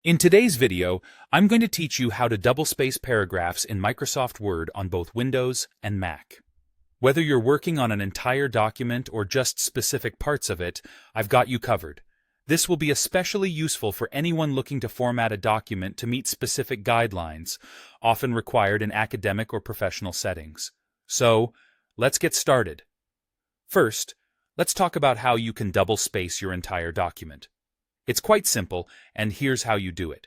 In today's video, I'm going to teach you how to double-space paragraphs in Microsoft Word on both Windows and Mac. Whether you're working on an entire document or just specific parts of it, I've got you covered. This will be especially useful for anyone looking to format a document to meet specific guidelines, often required in academic or professional settings. So, let's get started. First, let's talk about how you can double-space your entire document. It's quite simple, and here's how you do it.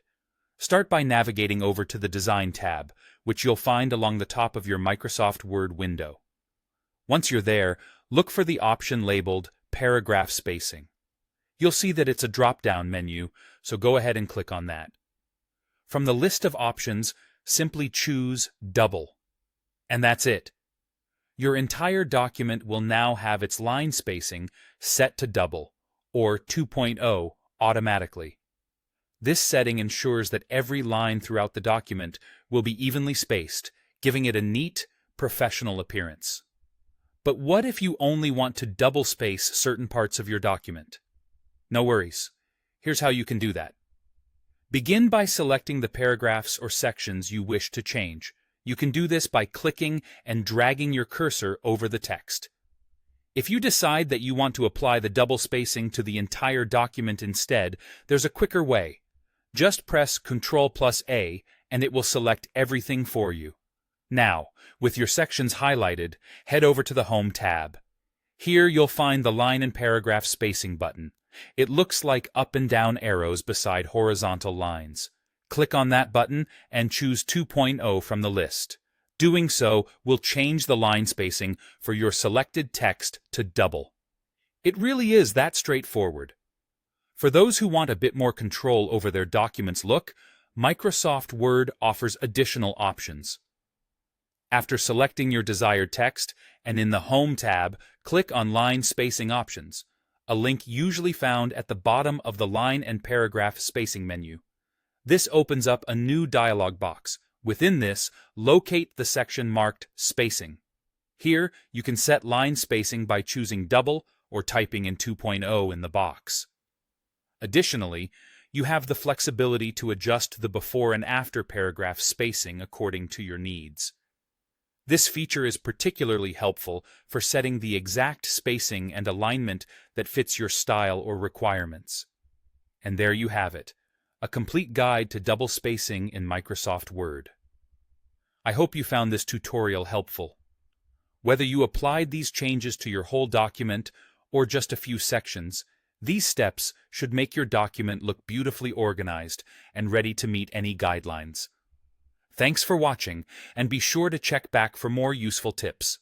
Start by navigating over to the Design tab, which you'll find along the top of your Microsoft Word window. Once you're there, look for the option labeled Paragraph Spacing. You'll see that it's a drop-down menu, so go ahead and click on that. From the list of options, simply choose Double. And that's it. Your entire document will now have its line spacing set to double, or 2.0, automatically. This setting ensures that every line throughout the document will be evenly spaced, giving it a neat, professional appearance. But what if you only want to double space certain parts of your document? No worries. Here's how you can do that. Begin by selecting the paragraphs or sections you wish to change. You can do this by clicking and dragging your cursor over the text. If you decide that you want to apply the double spacing to the entire document instead, there's a quicker way. Just press Ctrl+A and it will select everything for you. Now, with your sections highlighted, head over to the Home tab. Here you'll find the Line and Paragraph Spacing button. It looks like up and down arrows beside horizontal lines. Click on that button and choose 2.0 from the list. Doing so will change the line spacing for your selected text to double. It really is that straightforward. For those who want a bit more control over their document's look, Microsoft Word offers additional options. After selecting your desired text, and in the Home tab, click on Line Spacing Options, a link usually found at the bottom of the Line and Paragraph Spacing menu. This opens up a new dialog box. Within this, locate the section marked Spacing. Here, you can set line spacing by choosing double or typing in 2.0 in the box. Additionally, you have the flexibility to adjust the before and after paragraph spacing according to your needs. This feature is particularly helpful for setting the exact spacing and alignment that fits your style or requirements. And there you have it. A complete guide to double spacing in Microsoft Word. I hope you found this tutorial helpful. Whether you applied these changes to your whole document or just a few sections, these steps should make your document look beautifully organized and ready to meet any guidelines. Thanks for watching, and be sure to check back for more useful tips.